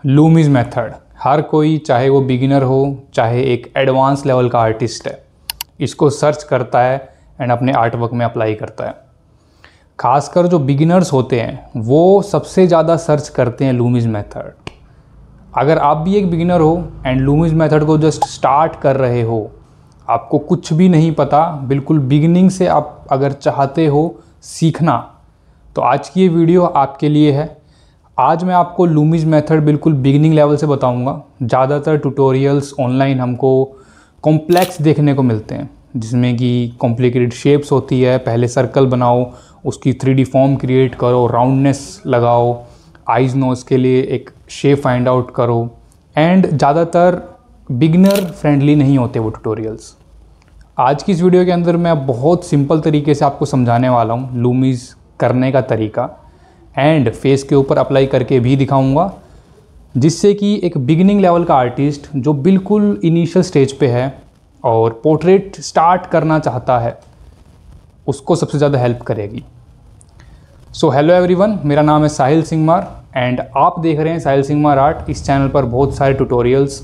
Lumix method हर कोई, चाहे वो बिगिनर हो चाहे एक एडवांस लेवल का आर्टिस्ट है, इसको सर्च करता है एंड अपने आर्ट वर्क में अप्लाई करता है। खासकर जो बिगिनर्स होते हैं वो सबसे ज़्यादा सर्च करते हैं लूमिस मेथड। अगर आप भी एक बिगिनर हो एंड लूमिस मेथड को जस्ट स्टार्ट कर रहे हो, आपको कुछ भी नहीं पता, बिल्कुल बिगिनिंग से आप अगर चाहते हो सीखना, तो आज की ये वीडियो आपके लिए है। आज मैं आपको लूमिस मेथड बिल्कुल बिगिनिंग लेवल से बताऊंगा। ज़्यादातर ट्यूटोरियल्स ऑनलाइन हमको कॉम्प्लेक्स देखने को मिलते हैं, जिसमें कि कॉम्प्लिकेटेड शेप्स होती है। पहले सर्कल बनाओ, उसकी 3D फॉर्म क्रिएट करो, राउंडनेस लगाओ, आइज़ नोज़ के लिए एक शेप फाइंड आउट करो, एंड ज़्यादातर बिगिनर फ्रेंडली नहीं होते वो ट्यूटोरियल्स। आज की इस वीडियो के अंदर मैं बहुत सिंपल तरीके से आपको समझाने वाला हूँ लूमिस करने का तरीका, एंड फेस के ऊपर अप्लाई करके भी दिखाऊंगा, जिससे कि एक बिगिनिंग लेवल का आर्टिस्ट जो बिल्कुल इनिशियल स्टेज पे है और पोर्ट्रेट स्टार्ट करना चाहता है, उसको सबसे ज़्यादा हेल्प करेगी। सो हेलो एवरीवन, मेरा नाम है साहिल सिंगमार एंड आप देख रहे हैं साहिल सिंगमार आर्ट। इस चैनल पर बहुत सारे ट्यूटोरियल्स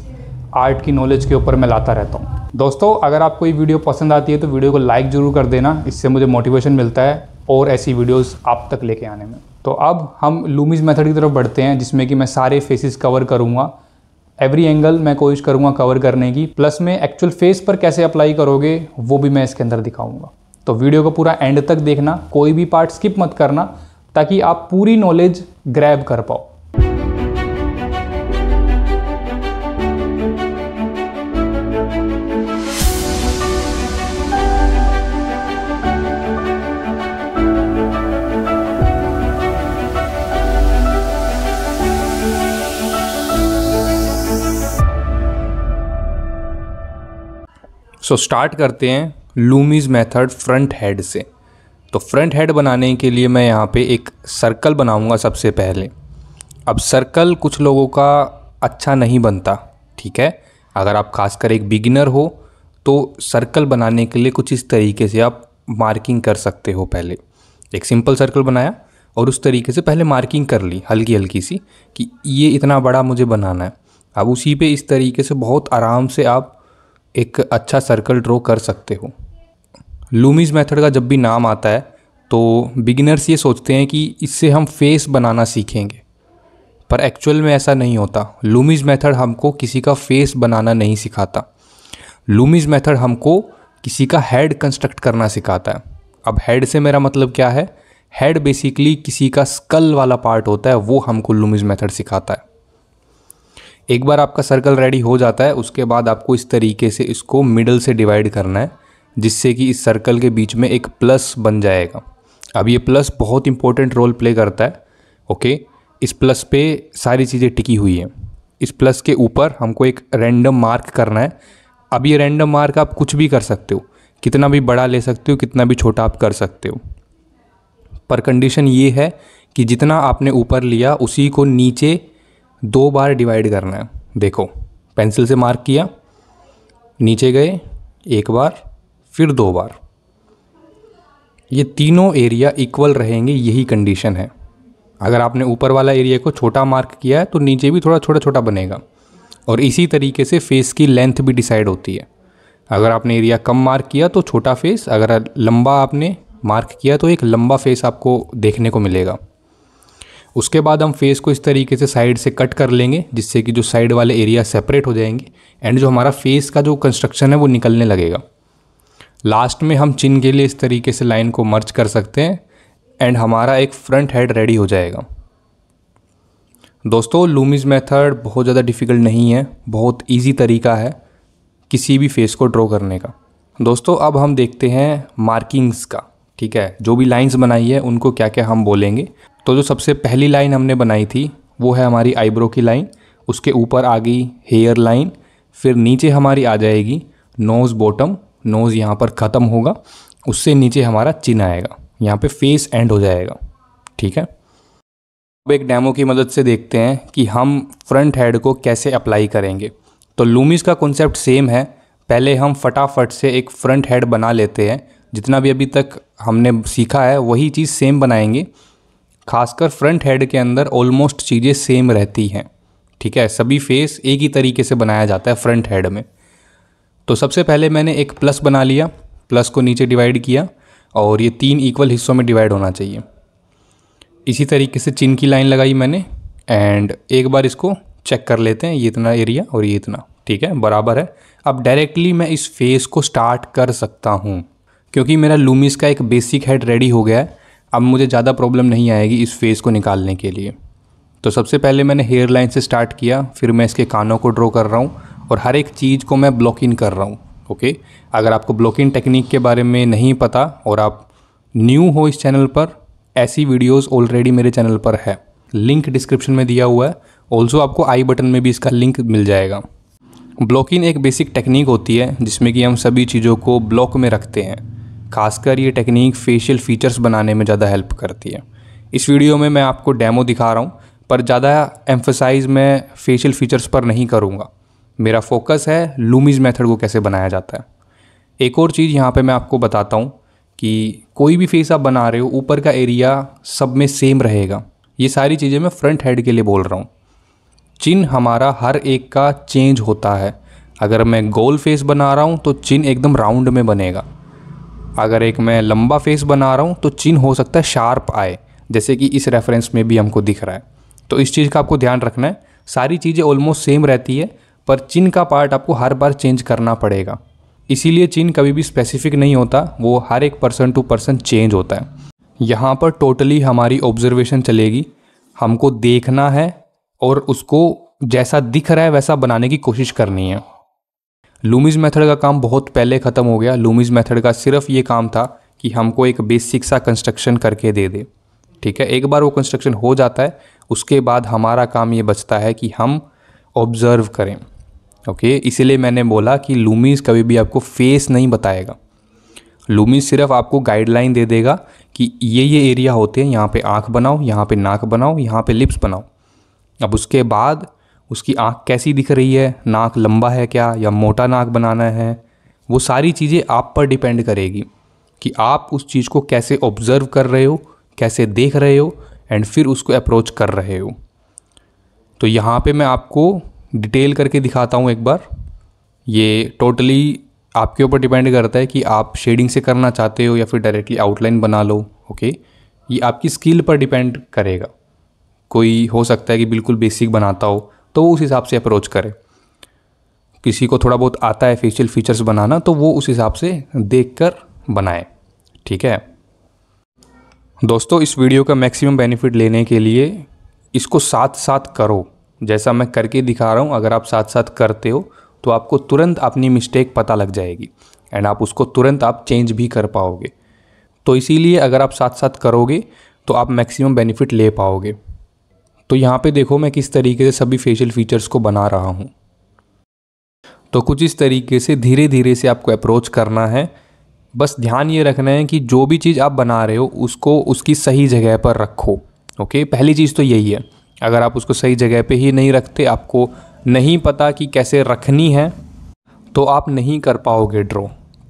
आर्ट की नॉलेज के ऊपर मैं लाता रहता हूँ। दोस्तों, अगर आपको ये वीडियो पसंद आती है तो वीडियो को लाइक ज़रूर कर देना, इससे मुझे मोटिवेशन मिलता है और ऐसी वीडियोस आप तक लेके आने में। तो अब हम लूमिस मेथड की तरफ बढ़ते हैं, जिसमें कि मैं सारे फेसेस कवर करूँगा। एवरी एंगल मैं कोशिश करूँगा कवर करने की, प्लस में एक्चुअल फेस पर कैसे अप्लाई करोगे वो भी मैं इसके अंदर दिखाऊँगा। तो वीडियो को पूरा एंड तक देखना, कोई भी पार्ट स्किप मत करना, ताकि आप पूरी नॉलेज ग्रैब कर पाओ। सो स्टार्ट करते हैं लूमिस मेथड फ्रंट हेड से। तो फ्रंट हेड बनाने के लिए मैं यहाँ पे एक सर्कल बनाऊँगा सबसे पहले। अब सर्कल कुछ लोगों का अच्छा नहीं बनता, ठीक है। अगर आप खासकर एक बिगिनर हो तो सर्कल बनाने के लिए कुछ इस तरीके से आप मार्किंग कर सकते हो। पहले एक सिंपल सर्कल बनाया और उस तरीके से पहले मार्किंग कर ली हल्की हल्की सी, कि ये इतना बड़ा मुझे बनाना है। अब उसी पे इस तरीके से बहुत आराम से आप एक अच्छा सर्कल ड्रॉ कर सकते हो। लूमिस मेथड का जब भी नाम आता है तो बिगिनर्स ये सोचते हैं कि इससे हम फेस बनाना सीखेंगे, पर एक्चुअल में ऐसा नहीं होता। लूमिस मेथड हमको किसी का फेस बनाना नहीं सिखाता। लूमिस मेथड हमको किसी का हेड कंस्ट्रक्ट करना सिखाता है। अब हेड से मेरा मतलब क्या है? हेड बेसिकली किसी का स्कल वाला पार्ट होता है, वो हमको लूमिस मेथड सिखाता है। एक बार आपका सर्कल रेडी हो जाता है, उसके बाद आपको इस तरीके से इसको मिडल से डिवाइड करना है, जिससे कि इस सर्कल के बीच में एक प्लस बन जाएगा। अब ये प्लस बहुत इंपॉर्टेंट रोल प्ले करता है। ओके, इस प्लस पे सारी चीज़ें टिकी हुई हैं। इस प्लस के ऊपर हमको एक रैंडम मार्क करना है। अब ये रैंडम मार्क आप कुछ भी कर सकते हो, कितना भी बड़ा ले सकते हो, कितना भी छोटा आप कर सकते हो, पर कंडीशन ये है कि जितना आपने ऊपर लिया उसी को नीचे 2 बार डिवाइड करना है। देखो, पेंसिल से मार्क किया, नीचे गए 1 बार, फिर 2 बार। ये तीनों एरिया इक्वल रहेंगे, यही कंडीशन है। अगर आपने ऊपर वाला एरिया को छोटा मार्क किया है तो नीचे भी थोड़ा छोटा छोटा बनेगा। और इसी तरीके से फेस की लेंथ भी डिसाइड होती है। अगर आपने एरिया कम मार्क किया तो छोटा फेस, अगर लंबा आपने मार्क किया तो एक लंबा फेस आपको देखने को मिलेगा। उसके बाद हम फेस को इस तरीके से साइड से कट कर लेंगे, जिससे कि जो साइड वाले एरिया सेपरेट हो जाएंगे एंड जो हमारा फेस का जो कंस्ट्रक्शन है वो निकलने लगेगा। लास्ट में हम चिन के लिए इस तरीके से लाइन को मर्ज कर सकते हैं एंड हमारा एक फ्रंट हेड रेडी हो जाएगा। दोस्तों, लूमिस मेथड बहुत ज़्यादा डिफ़िकल्ट नहीं है, बहुत इजी तरीका है किसी भी फेस को ड्रॉ करने का। दोस्तों, अब हम देखते हैं मार्किंग्स का, ठीक है। जो भी लाइंस बनाई है उनको क्या क्या हम बोलेंगे। तो जो सबसे पहली लाइन हमने बनाई थी वो है हमारी आईब्रो की लाइन। उसके ऊपर आ गई हेयर लाइन, फिर नीचे हमारी आ जाएगी नोज़ बॉटम। नोज़ यहाँ पर ख़त्म होगा, उससे नीचे हमारा चिन आएगा, यहाँ पे फेस एंड हो जाएगा, ठीक है। अब एक डेमो की मदद से देखते हैं कि हम फ्रंट हेड को कैसे अप्लाई करेंगे। तो लूमिस का कॉन्सेप्ट सेम है। पहले हम फटाफट से एक फ्रंट हेड बना लेते हैं। जितना भी अभी तक हमने सीखा है वही चीज़ सेम बनाएंगे। खासकर फ्रंट हेड के अंदर ऑलमोस्ट चीज़ें सेम रहती हैं, ठीक है, सभी फेस एक ही तरीके से बनाया जाता है फ्रंट हेड में। तो सबसे पहले मैंने एक प्लस बना लिया, प्लस को नीचे डिवाइड किया और ये 3 इक्वल हिस्सों में डिवाइड होना चाहिए। इसी तरीके से चिन की लाइन लगाई मैंने एंड एक बार इसको चेक कर लेते हैं, ये इतना एरिया और ये इतना, ठीक है, बराबर है। अब डायरेक्टली मैं इस फेस को स्टार्ट कर सकता हूँ क्योंकि मेरा लूमिस का एक बेसिक हेड रेडी हो गया है। अब मुझे ज़्यादा प्रॉब्लम नहीं आएगी इस फेस को निकालने के लिए। तो सबसे पहले मैंने हेयर लाइन से स्टार्ट किया, फिर मैं इसके कानों को ड्रॉ कर रहा हूँ और हर एक चीज़ को मैं ब्लॉक इन कर रहा हूँ। ओके, अगर आपको ब्लॉक इन टेक्निक के बारे में नहीं पता और आप न्यू हो इस चैनल पर, ऐसी वीडियोस ऑलरेडी मेरे चैनल पर है, लिंक डिस्क्रिप्शन में दिया हुआ है। ऑल्सो आपको आई बटन में भी इसका लिंक मिल जाएगा। ब्लॉक इन एक बेसिक टेक्निक होती है जिसमें कि हम सभी चीज़ों को ब्लॉक में रखते हैं। खासकर ये टेक्निक फेशियल फीचर्स बनाने में ज़्यादा हेल्प करती है। इस वीडियो में मैं आपको डेमो दिखा रहा हूँ पर ज़्यादा एम्फसाइज मैं फेशियल फीचर्स पर नहीं करूँगा। मेरा फोकस है लूमिस मेथड को कैसे बनाया जाता है। एक और चीज़ यहाँ पे मैं आपको बताता हूँ कि कोई भी फेस आप बना रहे हो, ऊपर का एरिया सब में सेम रहेगा। ये सारी चीज़ें मैं फ्रंट हेड के लिए बोल रहा हूँ। चिन हमारा हर एक का चेंज होता है। अगर मैं गोल फेस बना रहा हूँ तो चिन एकदम राउंड में बनेगा। अगर एक मैं लंबा फेस बना रहा हूँ तो चिन हो सकता है शार्प आए, जैसे कि इस रेफरेंस में भी हमको दिख रहा है। तो इस चीज़ का आपको ध्यान रखना है। सारी चीज़ें ऑलमोस्ट सेम रहती है पर चिन का पार्ट आपको हर बार चेंज करना पड़ेगा। इसीलिए चिन कभी भी स्पेसिफिक नहीं होता, वो हर एक पर्सन टू पर्सन चेंज होता है। यहाँ पर टोटली हमारी ऑब्जर्वेशन चलेगी, हमको देखना है और उसको जैसा दिख रहा है वैसा बनाने की कोशिश करनी है। लूमिस मेथड का काम बहुत पहले ख़त्म हो गया। लूमिस मेथड का सिर्फ ये काम था कि हमको एक बेसिक सा कंस्ट्रक्शन करके दे दे, ठीक है। एक बार वो कंस्ट्रक्शन हो जाता है उसके बाद हमारा काम ये बचता है कि हम ऑब्ज़र्व करें। ओके, इसीलिए मैंने बोला कि लूमिस कभी भी आपको फेस नहीं बताएगा। लूमिस सिर्फ आपको गाइडलाइन दे देगा कि ये एरिया होते हैं, यहाँ पे आँख बनाओ, यहाँ पे नाक बनाओ, यहाँ पे लिप्स बनाओ। अब उसके बाद उसकी आँख कैसी दिख रही है, नाक लंबा है क्या या मोटा नाक बनाना है, वो सारी चीज़ें आप पर डिपेंड करेगी कि आप उस चीज़ को कैसे ऑब्ज़र्व कर रहे हो, कैसे देख रहे हो एंड फिर उसको अप्रोच कर रहे हो। तो यहाँ पे मैं आपको डिटेल करके दिखाता हूँ एक बार। ये टोटली आपके ऊपर डिपेंड करता है कि आप शेडिंग से करना चाहते हो या फिर डायरेक्टली आउटलाइन बना लो। ओके, ये आपकी स्किल पर डिपेंड करेगा। कोई हो सकता है कि बिल्कुल बेसिक बनाता हो तो वो उस हिसाब से अप्रोच करे। किसी को थोड़ा बहुत आता है फेशियल फीचर्स बनाना तो वो उस हिसाब से देखकर बनाए, ठीक है। दोस्तों, इस वीडियो का मैक्सिमम बेनिफिट लेने के लिए इसको साथ साथ करो, जैसा मैं करके दिखा रहा हूँ। अगर आप साथ साथ करते हो तो आपको तुरंत अपनी मिस्टेक पता लग जाएगी एंड आप उसको तुरंत आप चेंज भी कर पाओगे। तो इसीलिए अगर आप साथ साथ करोगे तो आप मैक्सिमम बेनिफिट ले पाओगे। तो यहाँ पे देखो मैं किस तरीके से सभी फेशियल फीचर्स को बना रहा हूँ। तो कुछ इस तरीके से धीरे धीरे से आपको अप्रोच करना है। बस ध्यान ये रखना है कि जो भी चीज़ आप बना रहे हो उसको उसकी सही जगह पर रखो। ओके, पहली चीज़ तो यही है। अगर आप उसको सही जगह पे ही नहीं रखते, आपको नहीं पता कि कैसे रखनी है, तो आप नहीं कर पाओगे ड्रॉ,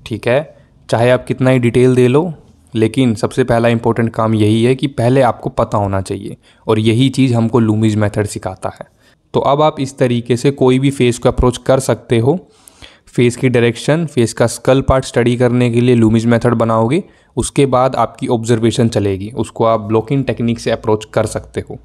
ठीक है। चाहे आप कितना ही डिटेल दे लो, लेकिन सबसे पहला इंपॉर्टेंट काम यही है कि पहले आपको पता होना चाहिए और यही चीज़ हमको लूमिस मेथड सिखाता है। तो अब आप इस तरीके से कोई भी फेस को अप्रोच कर सकते हो। फेस की डायरेक्शन, फेस का स्कल पार्ट स्टडी करने के लिए लूमिस मेथड बनाओगे, उसके बाद आपकी ऑब्जर्वेशन चलेगी, उसको आप ब्लॉकिंग टेक्निक से अप्रोच कर सकते हो।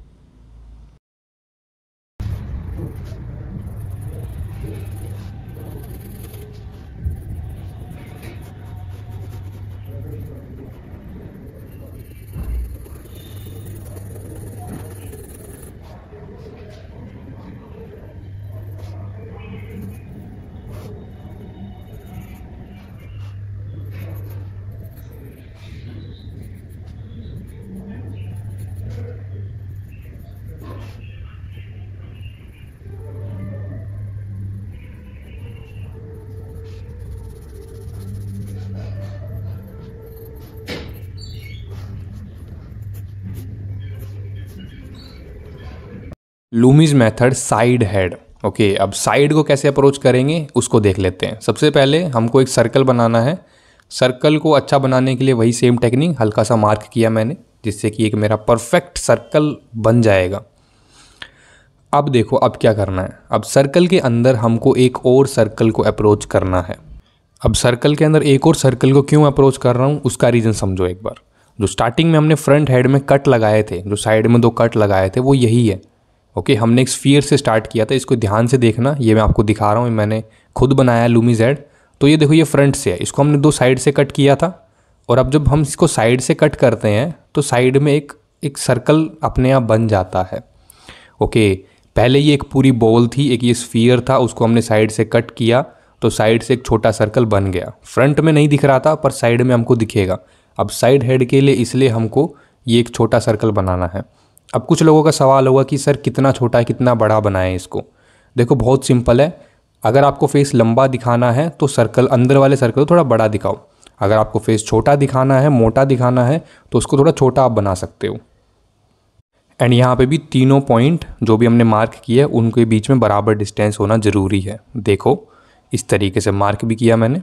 Lumix method side head. Okay, अब साइड को कैसे अप्रोच करेंगे उसको देख लेते हैं। सबसे पहले हमको एक सर्कल बनाना है। सर्कल को अच्छा बनाने के लिए वही सेम टेक्निक, हल्का सा मार्क किया मैंने जिससे कि एक मेरा परफेक्ट सर्कल बन जाएगा। अब देखो अब क्या करना है। अब सर्कल के अंदर हमको एक और सर्कल को अप्रोच करना है। अब सर्कल के अंदर एक और सर्कल को क्यों अप्रोच कर रहा हूँ उसका रीज़न समझो एक बार। जो स्टार्टिंग में हमने फ्रंट हेड में कट लगाए थे, जो साइड में 2 कट लगाए थे, वो यही है। ओके, हमने एक स्फीयर से स्टार्ट किया था। इसको ध्यान से देखना, ये मैं आपको दिखा रहा हूँ, मैंने खुद बनाया लूमी जेड। तो ये देखो ये फ्रंट से है, इसको हमने 2 साइड से कट किया था। और अब जब हम इसको साइड से कट करते हैं तो साइड में एक सर्कल अपने आप बन जाता है। ओके, पहले ये एक पूरी बॉल थी, एक ये स्फीयर था, उसको हमने साइड से कट किया तो साइड से एक छोटा सर्कल बन गया। फ्रंट में नहीं दिख रहा था पर साइड में हमको दिखेगा। अब साइड हेड के लिए इसलिए हमको ये एक छोटा सर्कल बनाना है। अब कुछ लोगों का सवाल होगा कि सर कितना छोटा है, कितना बड़ा बनाएं इसको। देखो बहुत सिंपल है। अगर आपको फेस लंबा दिखाना है तो सर्कल, अंदर वाले सर्कल को थोड़ा बड़ा दिखाओ। अगर आपको फेस छोटा दिखाना है, मोटा दिखाना है, तो उसको थोड़ा छोटा आप बना सकते हो। एंड यहाँ पे भी तीनों पॉइंट जो भी हमने मार्क किए हैं उनके बीच में बराबर डिस्टेंस होना ज़रूरी है। देखो इस तरीके से मार्क भी किया मैंने।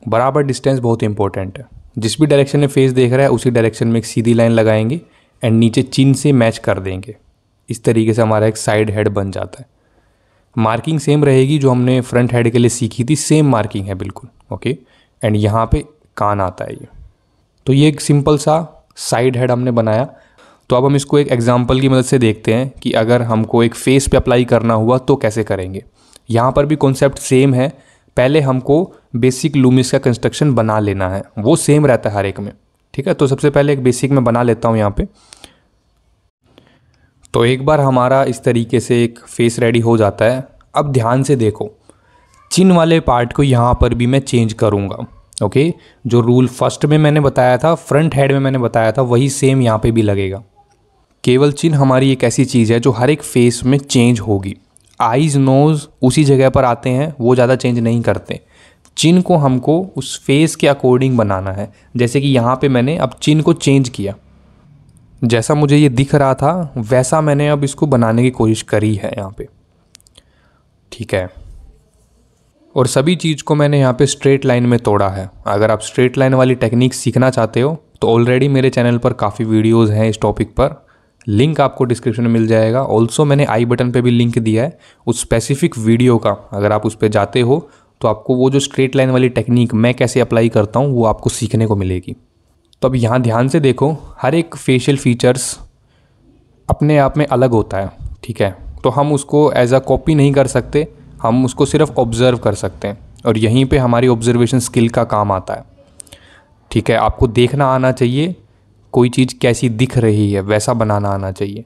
बराबर डिस्टेंस बहुत इंपॉर्टेंट है। जिस भी डायरेक्शन में फेस देख रहा है उसी डायरेक्शन में एक सीधी लाइन लगाएंगे एंड नीचे चिन से मैच कर देंगे। इस तरीके से हमारा एक साइड हेड बन जाता है। मार्किंग सेम रहेगी जो हमने फ्रंट हेड के लिए सीखी थी, सेम मार्किंग है बिल्कुल। ओके, एंड यहाँ पे कान आता है ये। तो ये एक सिंपल सा साइड हेड हमने बनाया। तो अब हम इसको एक एग्जांपल की मदद से देखते हैं कि अगर हमको एक फेस पे अप्लाई करना हुआ तो कैसे करेंगे। यहाँ पर भी कॉन्सेप्ट सेम है। पहले हमको बेसिक लूमिस का कंस्ट्रक्शन बना लेना है, वो सेम रहता है हर एक में। ठीक है, तो सबसे पहले एक बेसिक में बना लेता हूँ यहाँ पे। तो एक बार हमारा इस तरीके से एक फेस रेडी हो जाता है। अब ध्यान से देखो, चिन वाले पार्ट को यहाँ पर भी मैं चेंज करूँगा। ओके, जो रूल फर्स्ट में मैंने बताया था, फ्रंट हेड में मैंने बताया था, वही सेम यहाँ पे भी लगेगा। केवल चिन हमारी एक ऐसी चीज़ है जो हर एक फेस में चेंज होगी। आईज नोज़ उसी जगह पर आते हैं, वो ज़्यादा चेंज नहीं करते। चिन को हमको उस फेस के अकॉर्डिंग बनाना है। जैसे कि यहाँ पे मैंने अब चिन को चेंज किया, जैसा मुझे ये दिख रहा था वैसा मैंने अब इसको बनाने की कोशिश करी है यहाँ पे। ठीक है, और सभी चीज़ को मैंने यहाँ पे स्ट्रेट लाइन में तोड़ा है। अगर आप स्ट्रेट लाइन वाली टेक्निक सीखना चाहते हो तो ऑलरेडी मेरे चैनल पर काफ़ी वीडियोज़ हैं इस टॉपिक पर, लिंक आपको डिस्क्रिप्शन में मिल जाएगा। ऑल्सो मैंने आई बटन पे भी लिंक दिया है उस स्पेसिफिक वीडियो का। अगर आप उस पर जाते हो तो आपको वो जो स्ट्रेट लाइन वाली टेक्निक मैं कैसे अप्लाई करता हूँ वो आपको सीखने को मिलेगी। तो अब यहाँ ध्यान से देखो, हर एक फेशियल फीचर्स अपने आप में अलग होता है। ठीक है, तो हम उसको एज अ कॉपी नहीं कर सकते, हम उसको सिर्फ ऑब्ज़र्व कर सकते हैं। और यहीं पे हमारी ऑब्जर्वेशन स्किल का काम आता है। ठीक है, आपको देखना आना चाहिए, कोई चीज़ कैसी दिख रही है वैसा बनाना आना चाहिए।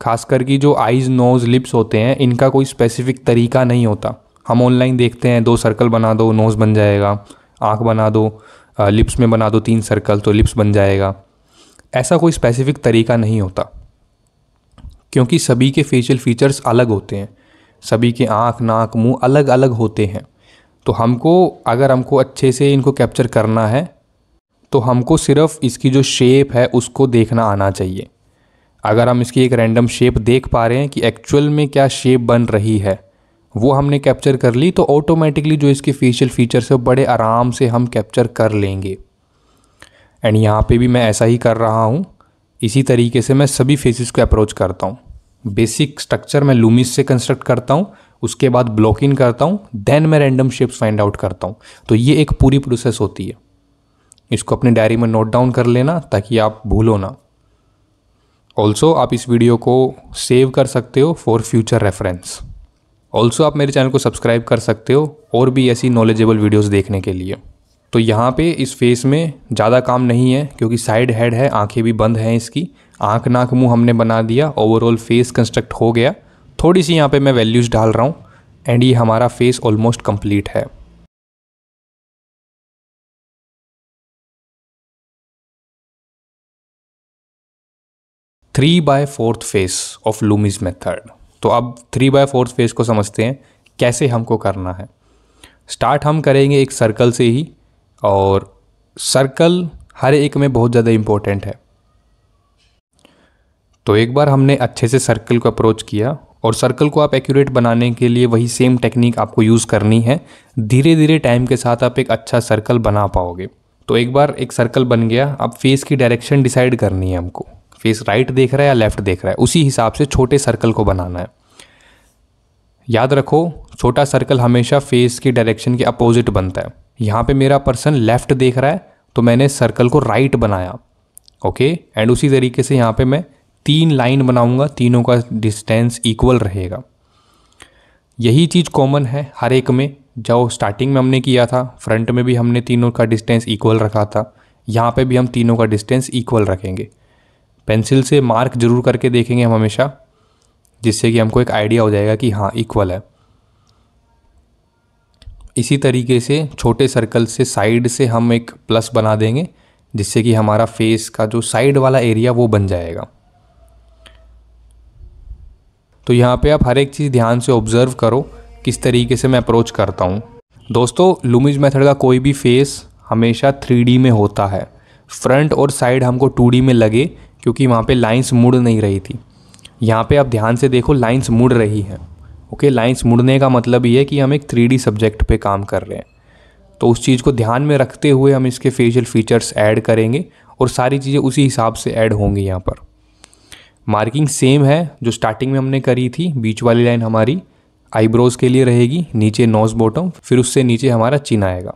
खासकर कि जो आइज़, नोज़, लिप्स होते हैं इनका कोई स्पेसिफिक तरीका नहीं होता। हम ऑनलाइन देखते हैं 2 सर्कल बना दो नोज़ बन जाएगा, आँख बना दो, लिप्स में बना दो 3 सर्कल तो लिप्स बन जाएगा। ऐसा कोई स्पेसिफिक तरीका नहीं होता, क्योंकि सभी के फेशियल फीचर्स अलग होते हैं। सभी के आँख, नाक, मुंह अलग अलग होते हैं। तो अगर हमको अच्छे से इनको कैप्चर करना है तो हमको सिर्फ इसकी जो शेप है उसको देखना आना चाहिए। अगर हम इसकी एक रैंडम शेप देख पा रहे हैं कि एक्चुअल में क्या शेप बन रही है, वो हमने कैप्चर कर ली, तो ऑटोमेटिकली जो इसके फेशियल फीचर्स है वो बड़े आराम से हम कैप्चर कर लेंगे। एंड यहाँ पे भी मैं ऐसा ही कर रहा हूँ। इसी तरीके से मैं सभी फेसेस को अप्रोच करता हूँ। बेसिक स्ट्रक्चर मैं लूमिस से कंस्ट्रक्ट करता हूँ, उसके बाद ब्लॉक इन करता हूँ, देन मैं रैंडम शेप्स फाइंड आउट करता हूँ। तो ये एक पूरी प्रोसेस होती है। इसको अपनी डायरी में नोट डाउन कर लेना ताकि आप भूलो ना। ऑल्सो आप इस वीडियो को सेव कर सकते हो फॉर फ्यूचर रेफरेंस। ऑल्सो आप मेरे चैनल को सब्सक्राइब कर सकते हो और भी ऐसी नॉलेजेबल वीडियोस देखने के लिए। तो यहाँ पे इस फेस में ज़्यादा काम नहीं है क्योंकि साइड हेड है, आंखें भी बंद हैं इसकी। आंख, नाक, मुंह हमने बना दिया, ओवरऑल फेस कंस्ट्रक्ट हो गया। थोड़ी सी यहाँ पे मैं वैल्यूज़ डाल रहा हूँ एंड ये हमारा फेस ऑलमोस्ट कंप्लीट है। Three by fourth face of Lumix method. तो अब 3/4 फेस को समझते हैं कैसे हमको करना है। स्टार्ट हम करेंगे एक सर्कल से ही, और सर्कल हर एक में बहुत ज़्यादा इम्पोर्टेंट है। तो एक बार हमने अच्छे से सर्कल को अप्रोच किया, और सर्कल को आप एक्यूरेट बनाने के लिए वही सेम टेक्निक आपको यूज़ करनी है। धीरे धीरे टाइम के साथ आप एक अच्छा सर्कल बना पाओगे। तो एक बार एक सर्कल बन गया, अब फेस की डायरेक्शन डिसाइड करनी है हमको। फेस राइट देख रहा है या लेफ्ट देख रहा है, उसी हिसाब से छोटे सर्कल को बनाना है। याद रखो छोटा सर्कल हमेशा फेस की डायरेक्शन के अपोजिट बनता है। यहाँ पे मेरा पर्सन लेफ्ट देख रहा है तो मैंने सर्कल को राइट बनाया, ओके। एंड उसी तरीके से यहाँ पे मैं 3 लाइन बनाऊंगा, तीनों का डिस्टेंस इक्वल रहेगा। यही चीज़ कॉमन है हर एक में, जो स्टार्टिंग में हमने किया था, फ्रंट में भी हमने तीनों का डिस्टेंस इक्वल रखा था, यहाँ पे भी हम तीनों का डिस्टेंस इक्वल रखेंगे। पेंसिल से मार्क जरूर करके देखेंगे हम हमेशा, जिससे कि हमको एक आइडिया हो जाएगा कि हाँ इक्वल है। इसी तरीके से छोटे सर्कल से साइड से हम एक प्लस बना देंगे, जिससे कि हमारा फेस का जो साइड वाला एरिया वो बन जाएगा। तो यहाँ पे आप हर एक चीज़ ध्यान से ऑब्जर्व करो किस तरीके से मैं अप्रोच करता हूँ। दोस्तों लूमीज मेथड का कोई भी फेस हमेशा 3D में होता है। फ्रंट और साइड हमको 2D में लगे क्योंकि वहाँ पे लाइंस मुड़ नहीं रही थी। यहाँ पे आप ध्यान से देखो लाइंस मुड़ रही हैं, ओके। लाइंस मुड़ने का मतलब ये है कि हम एक 3D सब्जेक्ट पे काम कर रहे हैं। तो उस चीज़ को ध्यान में रखते हुए हम इसके फेशियल फीचर्स ऐड करेंगे और सारी चीज़ें उसी हिसाब से ऐड होंगी। यहाँ पर मार्किंग सेम है जो स्टार्टिंग में हमने करी थी। बीच वाली लाइन हमारी आईब्रोज के लिए रहेगी, नीचे नोज बॉटम, फिर उससे नीचे हमारा चिन आएगा।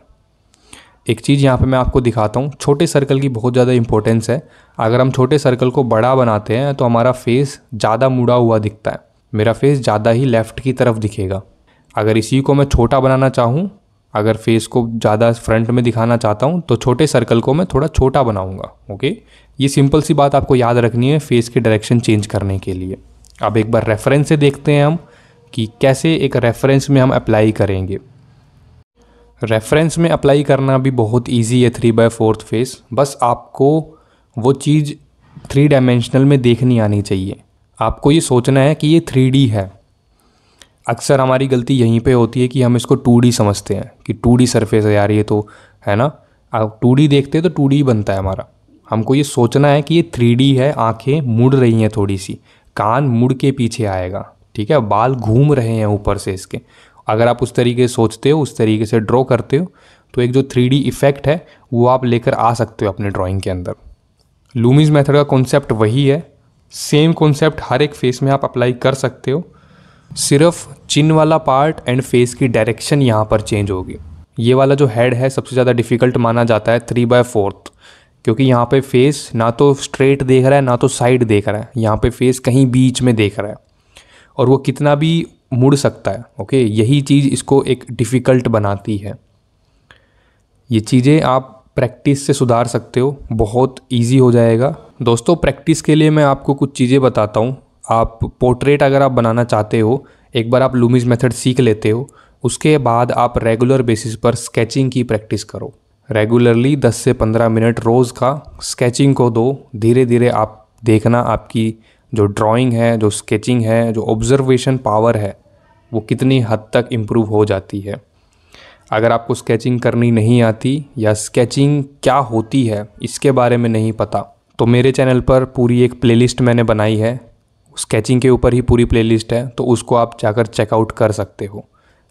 एक चीज़ यहाँ पे मैं आपको दिखाता हूँ, छोटे सर्कल की बहुत ज़्यादा इंपॉर्टेंस है। अगर हम छोटे सर्कल को बड़ा बनाते हैं तो हमारा फेस ज़्यादा मुड़ा हुआ दिखता है, मेरा फेस ज़्यादा ही लेफ़्ट की तरफ दिखेगा। अगर इसी को मैं छोटा बनाना चाहूँ, अगर फेस को ज़्यादा फ्रंट में दिखाना चाहता हूँ तो छोटे सर्कल को मैं थोड़ा छोटा बनाऊँगा, ओके। ये सिंपल सी बात आपको याद रखनी है फेस की डायरेक्शन चेंज करने के लिए। अब एक बार रेफरेंस से देखते हैं हम कि कैसे एक रेफरेंस में हम अप्लाई करेंगे। रेफरेंस में अप्लाई करना भी बहुत इजी है 3/4 फेस। बस आपको वो चीज़ 3 डायमेंशनल में देखनी आनी चाहिए। आपको ये सोचना है कि ये 3D है। अक्सर हमारी गलती यहीं पे होती है कि हम इसको 2D समझते हैं कि 2D सरफेस है यार ये तो, है ना। आप 2D देखते हैं तो 2D बनता है हमारा। हमको ये सोचना है कि ये 3D है, आंखें मुड़ रही हैं थोड़ी सी, कान मुड़ के पीछे आएगा, ठीक है, बाल घूम रहे हैं ऊपर से इसके। अगर आप उस तरीके से सोचते हो, उस तरीके से ड्रॉ करते हो, तो एक जो 3D इफेक्ट है वो आप लेकर आ सकते हो अपने ड्राइंग के अंदर। लूमीज मेथड का कॉन्सेप्ट वही है, सेम कॉन्सेप्ट हर एक फेस में आप अप्लाई कर सकते हो। सिर्फ चिन वाला पार्ट एंड फेस की डायरेक्शन यहाँ पर चेंज होगी। ये वाला जो हेड है सबसे ज़्यादा डिफ़िकल्ट माना जाता है 3/4, क्योंकि यहाँ पे फेस ना तो स्ट्रेट देख रहा है ना तो साइड देख रहा है, यहाँ पे फेस कहीं बीच में देख रहा है और वो कितना भी मुड़ सकता है, ओके। यही चीज़ इसको एक डिफ़िकल्ट बनाती है। ये चीज़ें आप प्रैक्टिस से सुधार सकते हो, बहुत इजी हो जाएगा। दोस्तों प्रैक्टिस के लिए मैं आपको कुछ चीज़ें बताता हूँ। आप पोर्ट्रेट अगर आप बनाना चाहते हो, एक बार आप लूमीज मेथड सीख लेते हो, उसके बाद आप रेगुलर बेसिस पर स्केचिंग की प्रैक्टिस करो। रेगुलरली 10 से 15 मिनट रोज़ का स्केचिंग को दो। धीरे धीरे आप देखना आपकी जो ड्राइंग है, जो स्केचिंग है, जो ऑब्जर्वेशन पावर है, वो कितनी हद तक इम्प्रूव हो जाती है। अगर आपको स्केचिंग करनी नहीं आती या स्केचिंग क्या होती है इसके बारे में नहीं पता, तो मेरे चैनल पर पूरी एक प्लेलिस्ट मैंने बनाई है, स्केचिंग के ऊपर ही पूरी प्लेलिस्ट है, तो उसको आप जाकर चेकआउट कर सकते हो।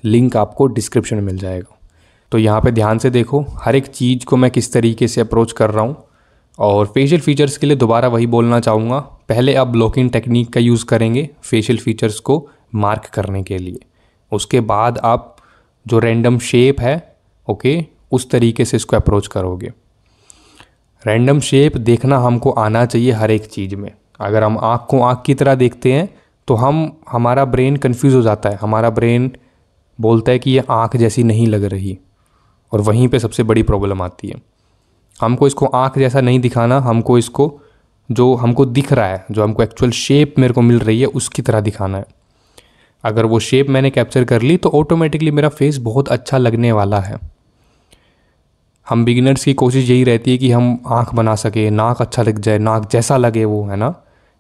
लिंक आपको डिस्क्रिप्शन में मिल जाएगा। तो यहाँ पे ध्यान से देखो हर एक चीज़ को मैं किस तरीके से अप्रोच कर रहा हूँ। और फेशियल फीचर्स के लिए दोबारा वही बोलना चाहूँगा, पहले आप ब्लॉकिंग टेक्निक का यूज़ करेंगे फेशियल फीचर्स को मार्क करने के लिए। उसके बाद आप जो रैंडम शेप है, ओके, उस तरीके से इसको अप्रोच करोगे। रैंडम शेप देखना हमको आना चाहिए हर एक चीज़ में। अगर हम आँख को आँख की तरह देखते हैं तो हमारा ब्रेन कंफ्यूज हो जाता है, हमारा ब्रेन बोलता है कि ये आँख जैसी नहीं लग रही, और वहीं पे सबसे बड़ी प्रॉब्लम आती है। हमको इसको आँख जैसा नहीं दिखाना, हमको इसको जो हमको दिख रहा है, जो हमको एक्चुअल शेप मेरे को मिल रही है उसकी तरह दिखाना है। अगर वो शेप मैंने कैप्चर कर ली तो ऑटोमेटिकली मेरा फेस बहुत अच्छा लगने वाला है। हम बिगिनर्स की कोशिश यही रहती है कि हम आँख बना सके, नाक अच्छा लग जाए, नाक जैसा लगे वो, है ना।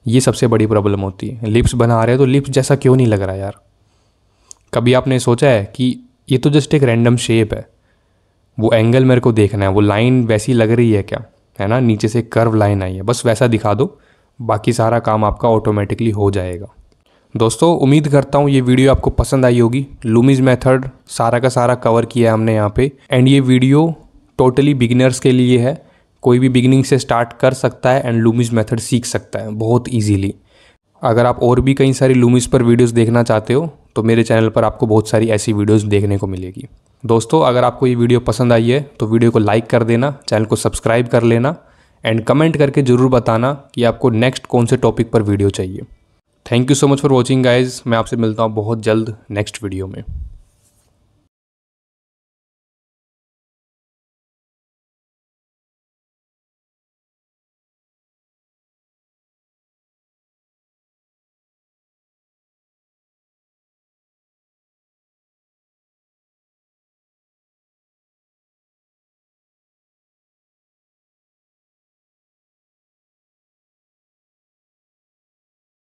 ये सबसे बड़ी प्रॉब्लम होती है। लिप्स बना रहे हैं तो लिप्स जैसा क्यों नहीं लग रहा यार। कभी आपने सोचा है कि ये तो जस्ट एक रैंडम शेप है, वो एंगल मेरे को देखना है, वो लाइन वैसी लग रही है क्या, है ना, नीचे से कर्व लाइन आई है, बस वैसा दिखा दो, बाकी सारा काम आपका ऑटोमेटिकली हो जाएगा। दोस्तों उम्मीद करता हूँ ये वीडियो आपको पसंद आई होगी। लूमीज मेथड सारा का सारा कवर किया है हमने यहाँ पे, एंड ये वीडियो टोटली बिगिनर्स के लिए है। कोई भी बिगिनिंग से स्टार्ट कर सकता है एंड लूमिस मेथड सीख सकता है बहुत ईजीली। अगर आप और भी कई सारी लूमिस पर वीडियोस देखना चाहते हो तो मेरे चैनल पर आपको बहुत सारी ऐसी वीडियोस देखने को मिलेगी। दोस्तों, अगर आपको ये वीडियो पसंद आई है तो वीडियो को लाइक कर देना, चैनल को सब्सक्राइब कर लेना एंड कमेंट करके ज़रूर बताना कि आपको नेक्स्ट कौन से टॉपिक पर वीडियो चाहिए। Thank you so much for watching guys. मैं आपसे मिलता हूँ बहुत जल्द नेक्स्ट वीडियो में।